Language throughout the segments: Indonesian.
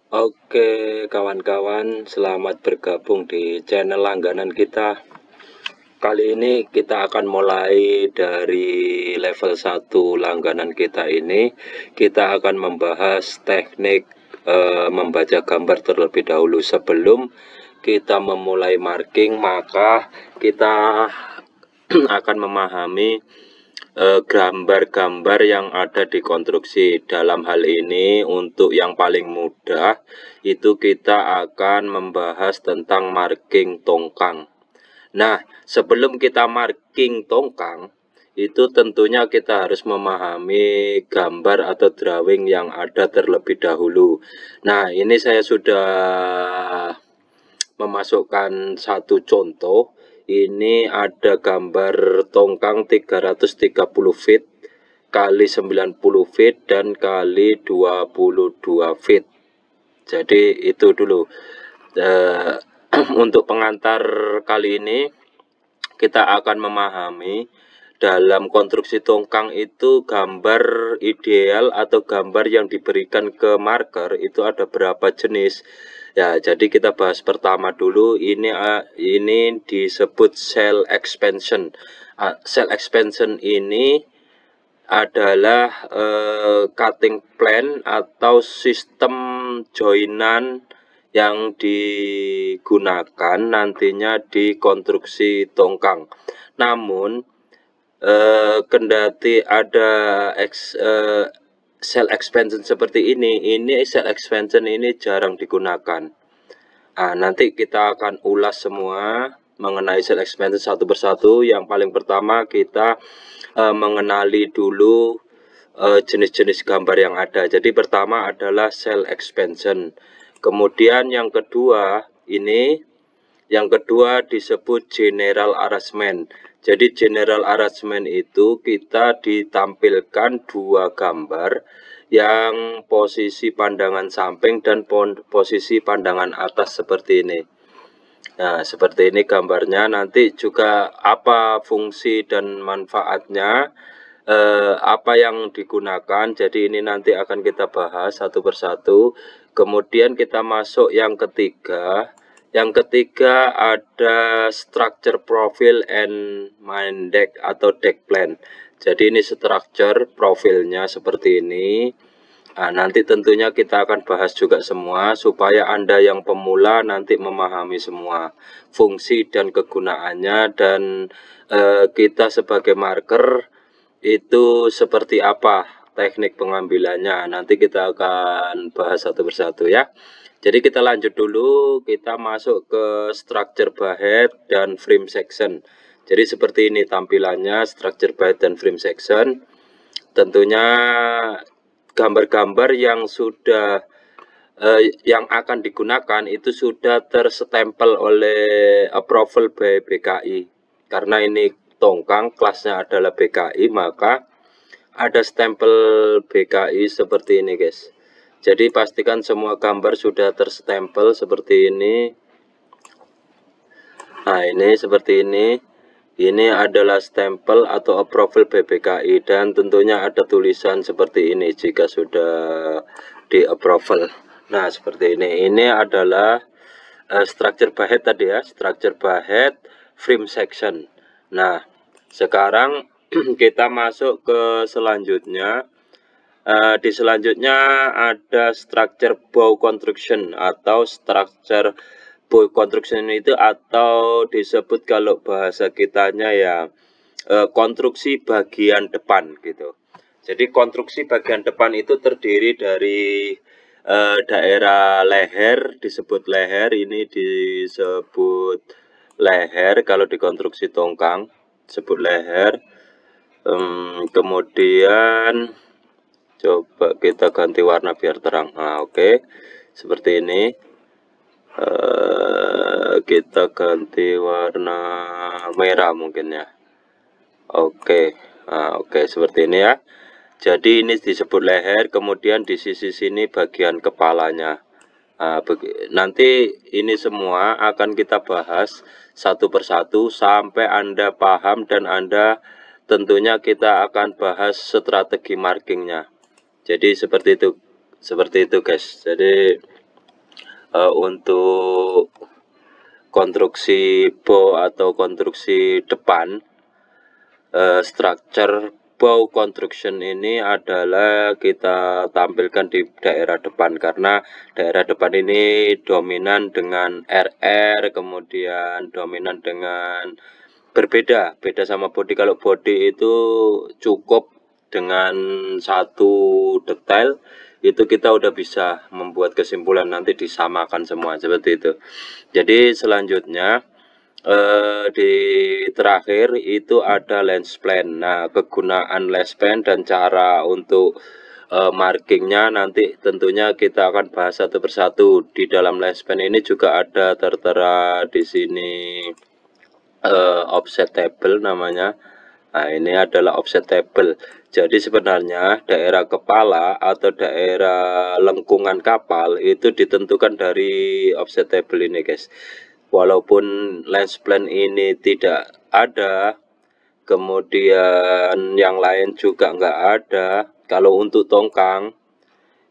Oke, kawan-kawan, selamat bergabung di channel langganan kita. Kali ini kita akan mulai dari level 1 langganan kita ini. Kita akan membahas teknik membaca gambar terlebih dahulu. Sebelum kita memulai marking, maka kita akan memahami gambar-gambar yang ada di konstruksi. Dalam hal ini untuk yang paling mudah itu kita akan membahas tentang marking tongkang. Nah, sebelum kita marking tongkang itu tentunya kita harus memahami gambar atau drawing yang ada terlebih dahulu. Nah, ini saya sudah memasukkan satu contoh. Ini ada gambar tongkang 330 feet kali 90 feet dan kali 22 feet. Jadi itu dulu. Untuk pengantar kali ini kita akan memahami dalam konstruksi tongkang itu gambar ideal atau gambar yang diberikan ke marker itu ada berapa jenis. Ya, jadi kita bahas pertama dulu. Ini disebut cell expansion. Cell expansion ini adalah cutting plan atau sistem joinan yang digunakan nantinya di konstruksi tongkang. Namun kendati ada cell expansion seperti ini cell expansion ini jarang digunakan. Nah, nanti kita akan ulas semua mengenai cell expansion satu persatu. Yang paling pertama kita mengenali dulu jenis-jenis gambar yang ada. Jadi pertama adalah cell expansion. Kemudian yang kedua disebut general arrangement. Jadi general arrangement itu kita ditampilkan dua gambar yang posisi pandangan samping dan posisi pandangan atas seperti ini. Nah, seperti ini gambarnya. Nanti juga apa fungsi dan manfaatnya, apa yang digunakan. Jadi ini nanti akan kita bahas satu persatu. Kemudian kita masuk yang ketiga. Yang ketiga ada structure profile and main deck atau deck plan. Jadi ini structure profilnya seperti ini. Nah, nanti tentunya kita akan bahas juga semua supaya Anda yang pemula nanti memahami semua fungsi dan kegunaannya, dan kita sebagai marker itu seperti apa teknik pengambilannya. Nanti kita akan bahas satu persatu ya. Jadi kita lanjut dulu, kita masuk ke structure bahead dan frame section. Jadi seperti ini tampilannya structure bahead dan frame section. Tentunya gambar-gambar yang sudah yang akan digunakan itu sudah terstempel oleh approval by BKI. Karena ini tongkang, kelasnya adalah BKI, maka ada stempel BKI seperti ini guys. Jadi pastikan semua gambar sudah terstempel seperti ini. Nah, ini seperti ini. Ini adalah stempel atau approval BPKI, dan tentunya ada tulisan seperti ini jika sudah di approval. Nah, seperti ini. Ini adalah structure bahead tadi ya, structure bahead frame section. Nah, sekarang kita masuk ke selanjutnya. Di selanjutnya ada structure bow construction atau structure bow construction itu, atau disebut kalau bahasa kitanya ya konstruksi bagian depan gitu. Jadi konstruksi bagian depan itu terdiri dari daerah leher, disebut leher. Ini disebut leher kalau di konstruksi tongkang, disebut leher. Kemudian coba kita ganti warna biar terang. Nah, oke. Seperti ini. Kita ganti warna merah mungkin ya. Oke. Nah, oke, seperti ini ya. Jadi ini disebut leher, kemudian di sisi sini bagian kepalanya. Nah, nanti ini semua akan kita bahas satu persatu sampai Anda paham, dan Anda tentunya kita akan bahas strategi markingnya. Jadi seperti itu guys. Jadi untuk konstruksi bow atau konstruksi depan, structure bow construction ini adalah kita tampilkan di daerah depan, karena daerah depan ini dominan dengan RR, kemudian dominan dengan beda sama body. Kalau body itu cukup dengan satu detail itu kita udah bisa membuat kesimpulan, nanti disamakan semua seperti itu. Jadi selanjutnya di terakhir itu ada lens plan. Nah, kegunaan lens plan dan cara untuk markingnya nanti tentunya kita akan bahas satu persatu. Di dalam lens plan ini juga ada tertera di sini offset table namanya. Nah, ini adalah offset table. Jadi sebenarnya daerah kepala atau daerah lengkungan kapal itu ditentukan dari offset table ini, guys. Walaupun lens plan ini tidak ada, kemudian yang lain juga nggak ada. Kalau untuk tongkang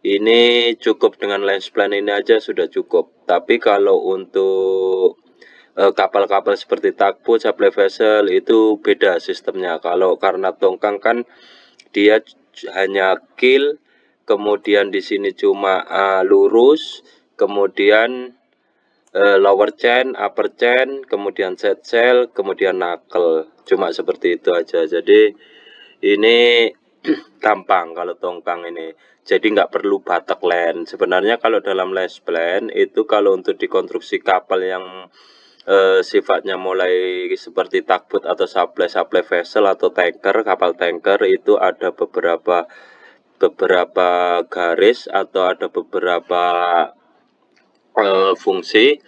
ini cukup dengan lens plan ini aja sudah cukup. Tapi kalau untuk kapal-kapal seperti tugboat, supply vessel itu beda sistemnya. Kalau karena tongkang kan dia hanya keel, kemudian di sini cuma lurus, kemudian lower chain, upper chain, kemudian set sail, kemudian knuckle, cuma seperti itu aja. Jadi ini gampang kalau tongkang ini, jadi nggak perlu batak land. Sebenarnya kalau dalam lens plan itu kalau untuk dikonstruksi kapal yang sifatnya mulai seperti tugboat atau supply vessel atau tanker, kapal tanker itu ada beberapa garis atau ada beberapa fungsi.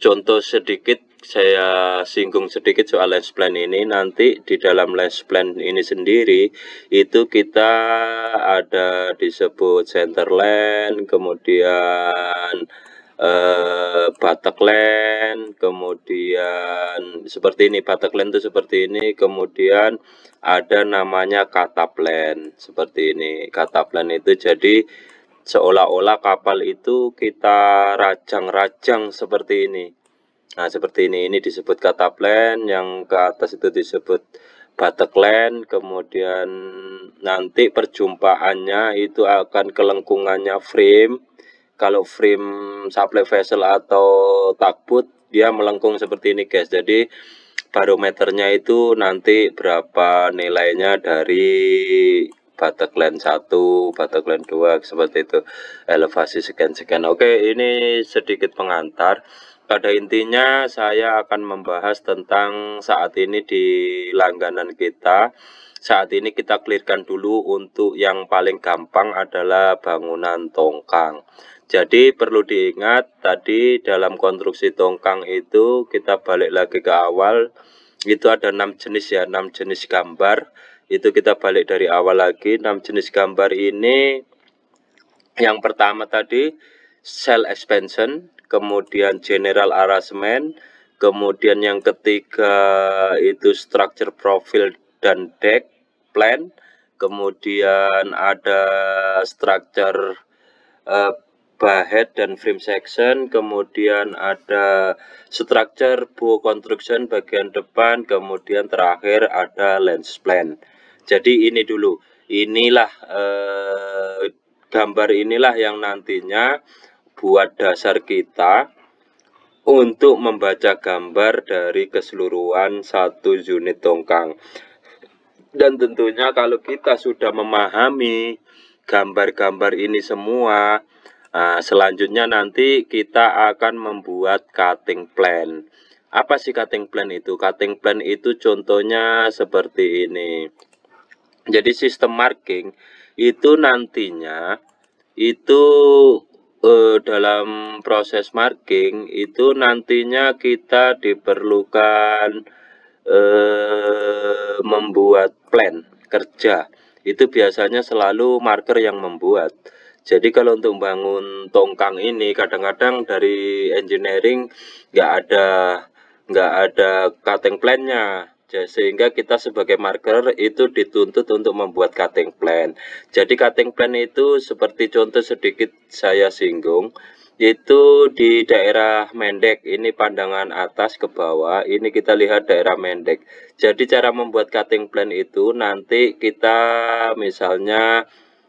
Contoh sedikit, saya singgung sedikit soal lens plan ini. Nanti di dalam lens plan ini sendiri itu kita ada disebut center line, kemudian batak line, kemudian seperti ini, batak line itu seperti ini, kemudian ada namanya catap line seperti ini. Catap line itu jadi seolah-olah kapal itu kita rajang-rajang seperti ini. Nah, seperti ini disebut catap line, yang ke atas itu disebut batak line, kemudian nanti perjumpaannya itu akan kelengkungannya frame. Kalau frame supply vessel atau tugboat dia melengkung seperti ini, guys. Jadi barometernya itu nanti berapa nilainya dari batak line 1, batak line 2 seperti itu, elevasi sekian-sekian. Oke, ini sedikit pengantar. Pada intinya saya akan membahas tentang saat ini di langganan kita. Saat ini kita clearkan dulu untuk yang paling gampang adalah bangunan tongkang. Jadi perlu diingat tadi dalam konstruksi tongkang itu kita balik lagi ke awal, itu ada 6 jenis ya, 6 jenis gambar. Itu kita balik dari awal lagi. 6 jenis gambar ini, yang pertama tadi sail expansion, kemudian general arrangement, kemudian yang ketiga itu structure profile dan deck plan, kemudian ada structure head dan frame section, kemudian ada structure bow construction bagian depan, kemudian terakhir ada lens plan. Jadi ini dulu, inilah gambar inilah yang nantinya buat dasar kita untuk membaca gambar dari keseluruhan satu unit tongkang. Dan tentunya kalau kita sudah memahami gambar-gambar ini semua, selanjutnya nanti kita akan membuat cutting plan. Apa sih cutting plan itu? Cutting plan itu contohnya seperti ini. Jadi sistem marking itu nantinya itu dalam proses marking itu nantinya kita diperlukan membuat plan kerja. Itu biasanya selalu marker yang membuat. Jadi kalau untuk bangun tongkang ini kadang-kadang dari engineering nggak ada cutting plan-nya. Sehingga kita sebagai marker itu dituntut untuk membuat cutting plan. Jadi cutting plan itu seperti contoh sedikit saya singgung, itu di daerah Mendek, ini pandangan atas ke bawah, ini kita lihat daerah Mendek. Jadi cara membuat cutting plan itu nanti kita misalnya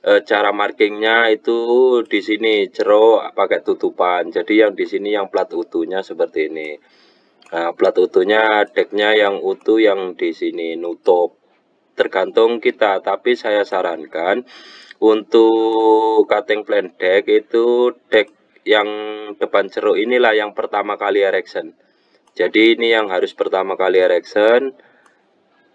cara markingnya itu di sini ceruk pakai tutupan. Jadi yang di sini yang plat utuhnya seperti ini. Nah, plat utuhnya decknya yang utuh, yang di sini nutup. Tergantung kita, tapi saya sarankan untuk cutting plan deck itu deck yang depan ceruk inilah yang pertama kali erection. Jadi ini yang harus pertama kali erection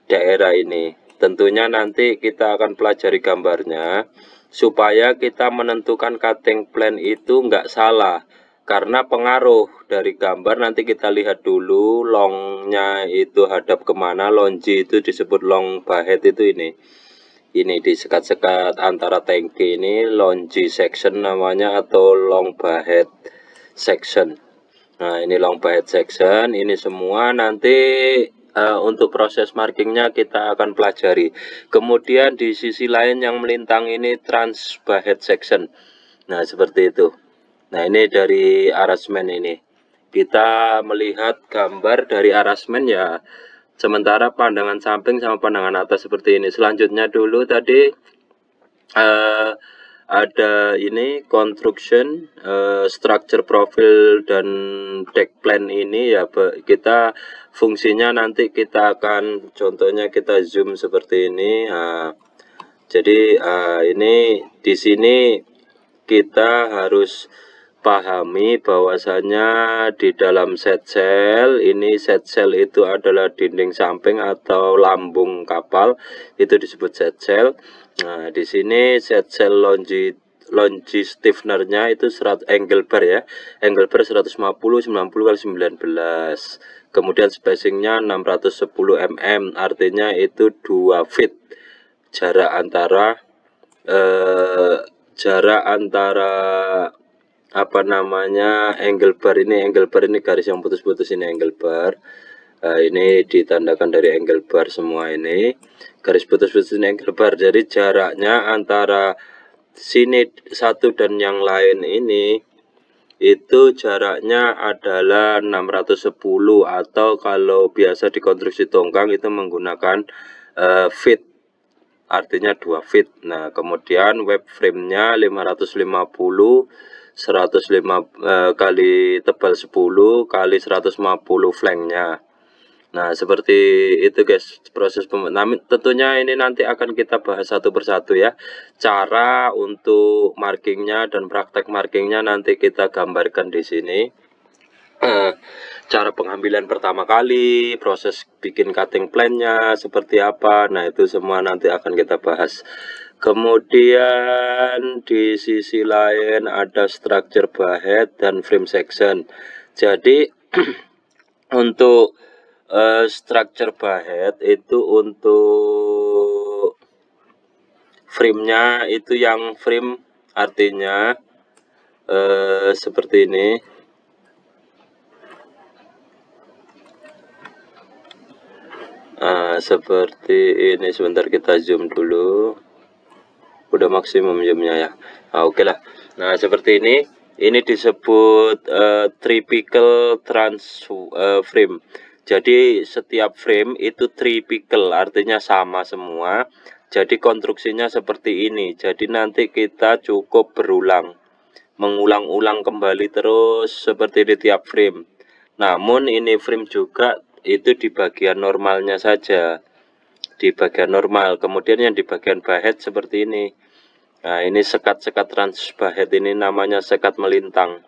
daerah ini. Tentunya nanti kita akan pelajari gambarnya supaya kita menentukan cutting plan itu nggak salah, karena pengaruh dari gambar. Nanti kita lihat dulu longnya itu hadap kemana. Lonji itu disebut long bahead, itu ini di sekat-sekat antara tangki ini lonji section namanya, atau long bahead section. Nah ini long bahead section, ini semua nanti untuk proses markingnya kita akan pelajari. Kemudian di sisi lain yang melintang ini trans bahead section. Nah seperti itu. Nah ini dari arrangement ini. Kita melihat gambar dari arrangement ya. Sementara pandangan samping sama pandangan atas seperti ini. Selanjutnya dulu tadi ada ini construction, structure profile dan deck plan ini ya, kita fungsinya nanti kita akan contohnya kita zoom seperti ini. Jadi ini di sini kita harus pahami bahwasanya di dalam set sail ini, set sail itu adalah dinding samping atau lambung kapal, itu disebut set sail. Nah di sini set sail longi stiffenernya itu angle bar ya, angle bar 150 90 kali 19. Kemudian spacingnya 610 mm, artinya itu 2 feet jarak antara apa namanya angle bar ini garis yang putus-putus ini angle bar. Ini ditandakan dari angle bar semua, ini garis putus-putus ini angle bar. Jadi jaraknya antara sini satu dan yang lain ini itu jaraknya adalah 610, atau kalau biasa di konstruksi tongkang itu menggunakan feet, artinya 2 feet. Nah kemudian web frame-nya 550 105 kali tebal 10 kali 150 flanknya. Nah seperti itu guys proses pembuatan. Tentunya ini nanti akan kita bahas satu persatu ya. Cara untuk markingnya dan praktek markingnya nanti kita gambarkan di sini. Cara pengambilan pertama kali, proses bikin cutting plan-nya seperti apa. Nah itu semua nanti akan kita bahas. Kemudian di sisi lain ada structure bahead dan frame section. Jadi untuk structure bahead itu untuk frame-nya itu yang frame artinya seperti ini. Seperti ini, sebentar kita zoom dulu. Udah maksimum zoomnya ya. Oke lah. Nah seperti ini disebut tripical trans frame. Jadi setiap frame itu tripical, artinya sama semua. Jadi konstruksinya seperti ini. Jadi nanti kita cukup mengulang-ulang kembali terus seperti di tiap frame. Namun ini frame juga itu di bagian normalnya saja, di bagian normal. Kemudian yang di bagian bahead seperti ini. Nah ini sekat-sekat trans bahead ini namanya sekat melintang.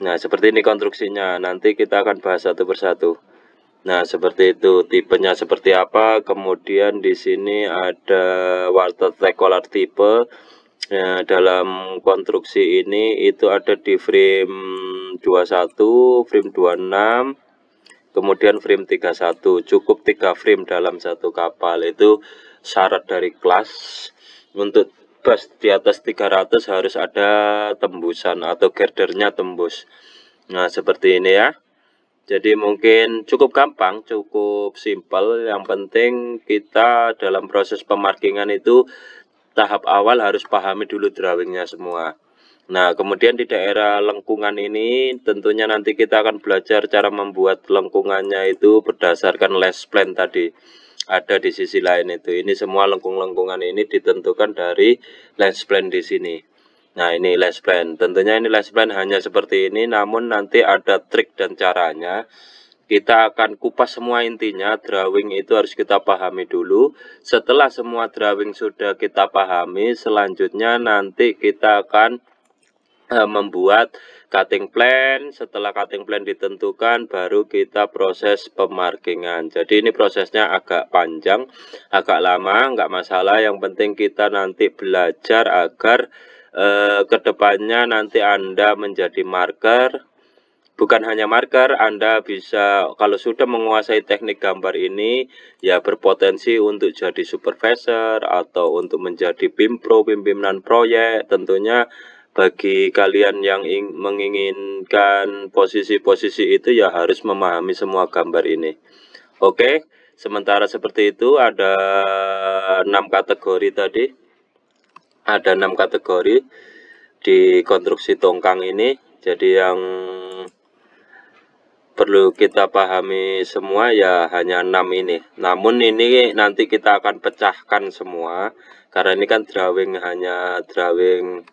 Nah seperti ini konstruksinya, nanti kita akan bahas satu persatu. Nah seperti itu, tipenya seperti apa. Kemudian di sini ada water collar tipe. Dalam konstruksi ini itu ada di frame 21, frame 26, kemudian frame 31. Cukup 3 frame dalam satu kapal, itu syarat dari kelas. Untuk bus di atas 300 harus ada tembusan atau girdernya tembus. Nah seperti ini ya. Jadi mungkin cukup gampang, cukup simpel. Yang penting kita dalam proses pemarkingan itu tahap awal harus pahami dulu drawingnya semua. Nah, kemudian di daerah lengkungan ini tentunya nanti kita akan belajar cara membuat lengkungannya itu berdasarkan less plan tadi. Ada di sisi lain itu. Ini semua lengkung-lengkungan ini ditentukan dari less plan di sini. Nah, ini less plan. Tentunya ini less plan hanya seperti ini, namun nanti ada trik dan caranya. Kita akan kupas semua intinya. Drawing itu harus kita pahami dulu. Setelah semua drawing sudah kita pahami, selanjutnya nanti kita akan membuat cutting plan. Setelah cutting plan ditentukan, baru kita proses pemarkingan. Jadi ini prosesnya agak panjang, agak lama, nggak masalah. Yang penting kita nanti belajar agar kedepannya nanti Anda menjadi marker. Bukan hanya marker, Anda bisa kalau sudah menguasai teknik gambar ini ya berpotensi untuk jadi supervisor atau untuk menjadi PIMPRO, pimpinan proyek. Tentunya bagi kalian yang menginginkan posisi-posisi itu ya harus memahami semua gambar ini. Oke, sementara seperti itu ada 6 kategori tadi. Ada 6 kategori di konstruksi tongkang ini. Jadi yang perlu kita pahami semua ya hanya 6 ini. Namun ini nanti kita akan pecahkan semua karena ini kan drawing, hanya drawing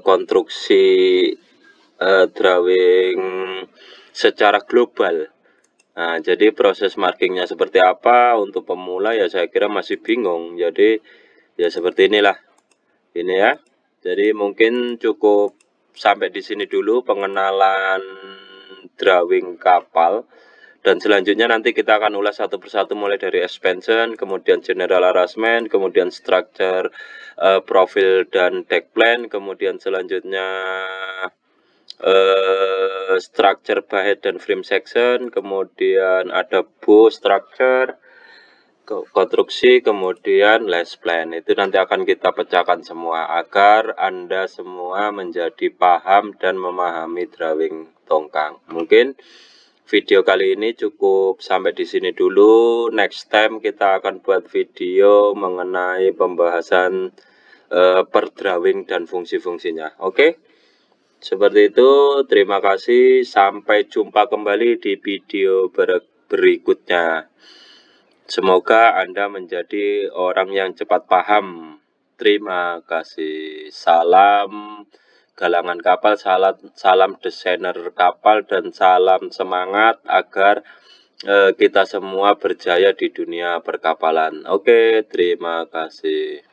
konstruksi, drawing secara global. Nah, jadi proses markingnya seperti apa untuk pemula ya saya kira masih bingung. Jadi ya seperti inilah. Ini ya. Jadi mungkin cukup sampai di sini dulu pengenalan drawing kapal. Dan selanjutnya nanti kita akan ulas satu persatu mulai dari expansion, kemudian general arrangement, kemudian structure, profil dan deck plan, kemudian selanjutnya structure bahead dan frame section, kemudian ada bow structure, konstruksi, kemudian less plan. Itu nanti akan kita pecahkan semua agar Anda semua menjadi paham dan memahami drawing tongkang. Mungkin video kali ini cukup sampai di sini dulu. Next time kita akan buat video mengenai pembahasan per drawing dan fungsi-fungsinya. Oke, seperti itu. Terima kasih. Sampai jumpa kembali di video berikutnya. Semoga Anda menjadi orang yang cepat paham. Terima kasih. Salam galangan kapal, salam desainer kapal, dan salam semangat agar kita semua berjaya di dunia perkapalan. Oke, terima kasih.